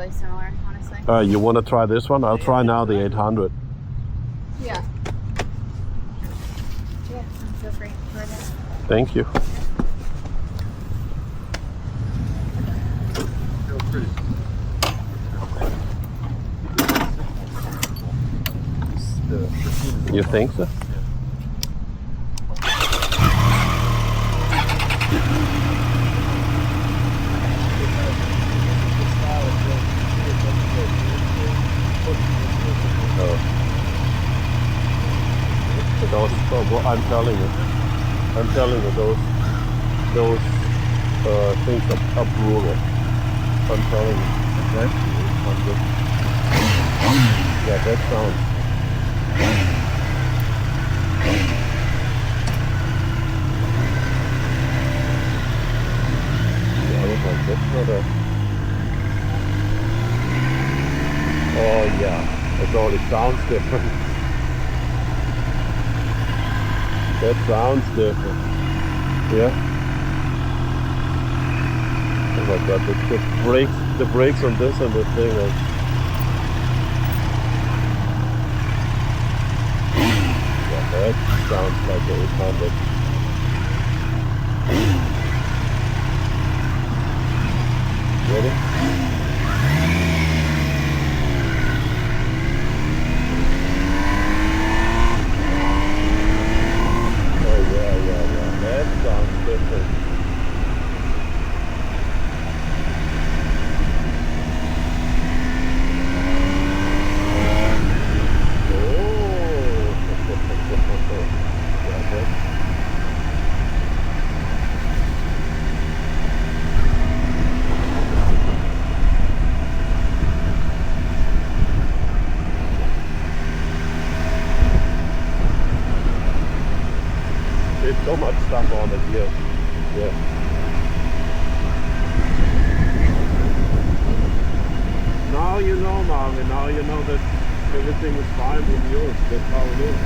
really similar, honestly. You want to try this one? I'll try now the 800. Yeah. Yeah, feel free. Go ahead. Thank you. You think so? Those, I'm telling you, those things are brutal. I'm telling you. Okay? Yeah, that sounds. Yeah, that's not a. Oh yeah, it already sounds different. That sounds different. Yeah. Oh my god, the brakes on this and the thing is. Yeah, that sounds like an 800. Ready? That sounds different. There's so much stuff on it here. Yeah. Now you know, Marvin. Now you know that everything is fine with yours. That's how it is.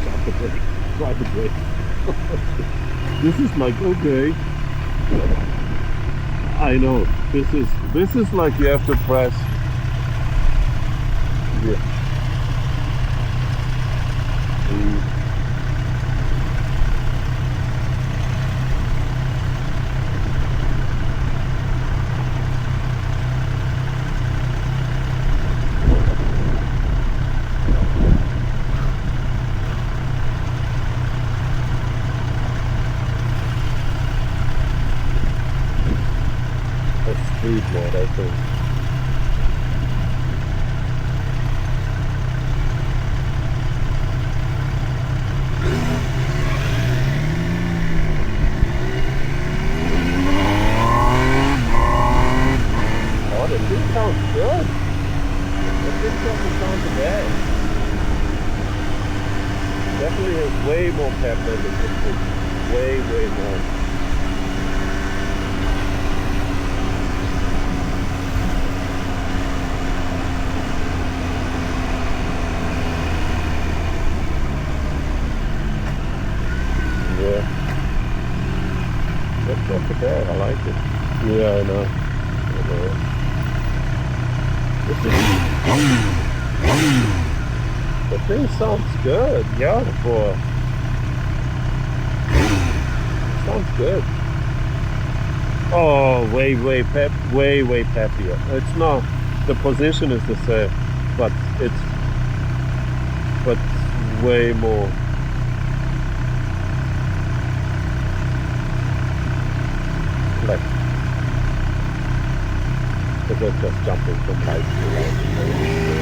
Try the brake. Try the brake. This is like, okay. I know. This is like you have to press. Yeah. That's speed mode, I think. Sounds good. That thing doesn't sound bad. Definitely has way more pep than the 50. Way more. Yeah. That's not bad. I like it. Yeah, I know. The thing sounds good, yeah, boy. Sounds good. Oh, way peppier. It's not. The position is the same, but it's way more. Like. Because they're just jumping from height to height.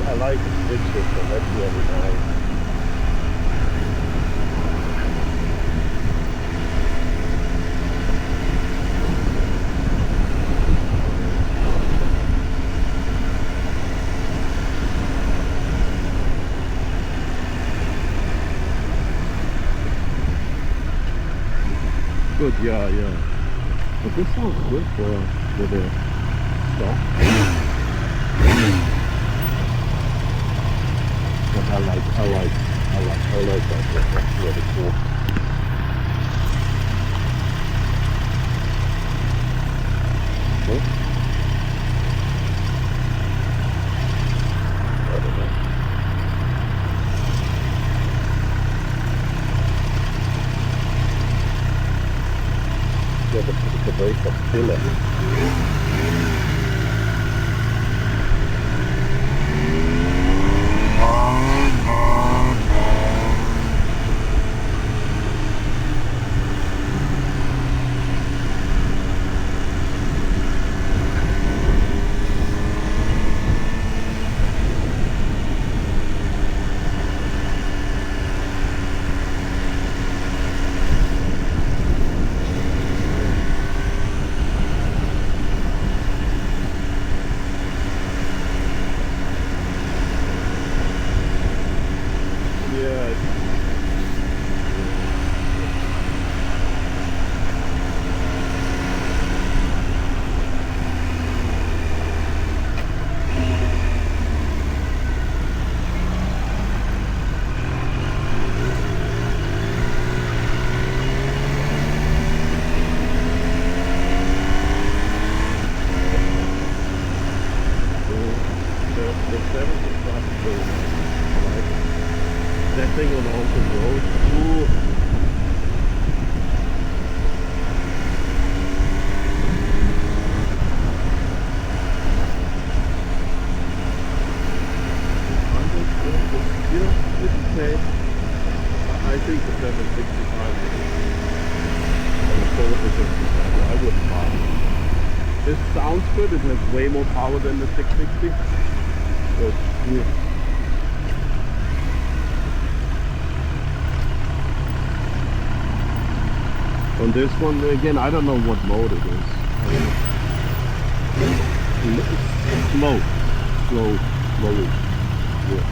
I like the switch system. good, yeah. But this sounds good for the stock. But I like that. That's really cool. Okay. I don't know. Yeah, the brakes are killer. That thing on the open road. Ooh. You know, this is said. I think the 765 and the 465, I wouldn't buy it. This sounds good. It has way more power than the 660. But yeah. On this one, again, I don't know what mode it is. It's slow. Yeah.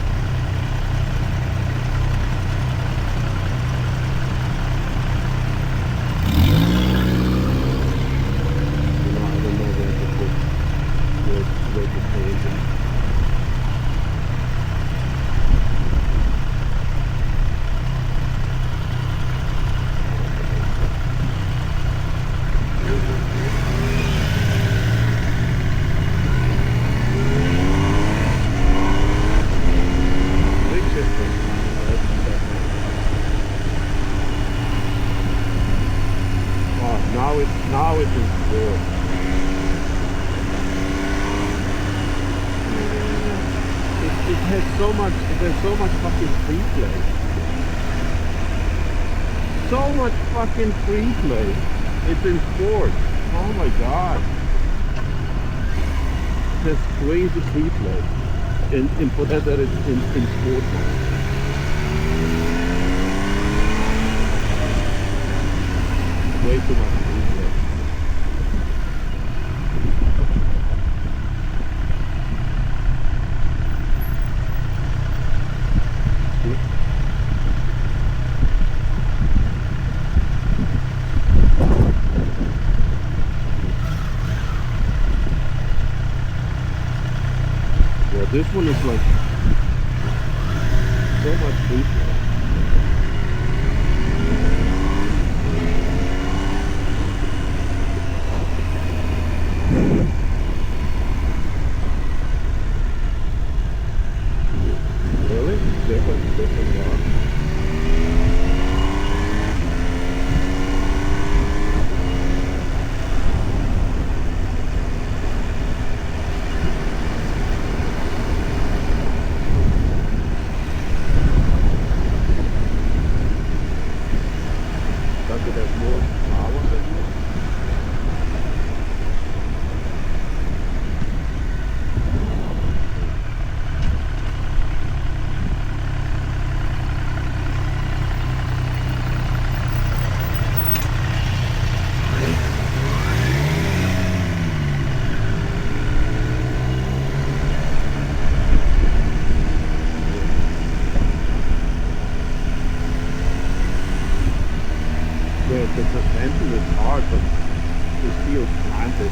Now it is good. It has so much. There's so much fucking free play. So much fucking free play. It's in sport. Oh my god. There's crazy free play. In for that it's in sport mode. Way too much free play. Yeah, this one is like so much free play. Different car. suspension is hard, but it feels planted.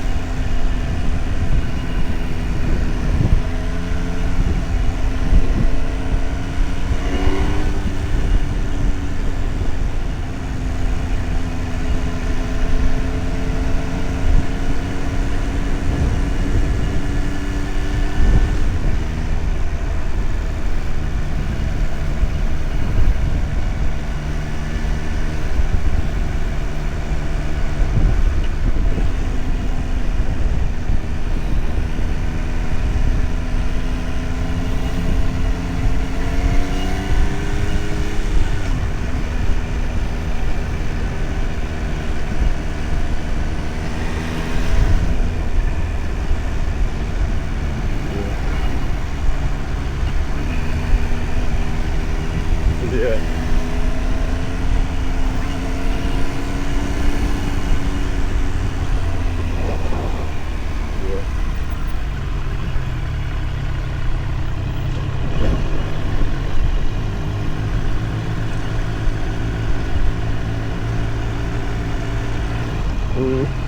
Yeah. Mm-hmm.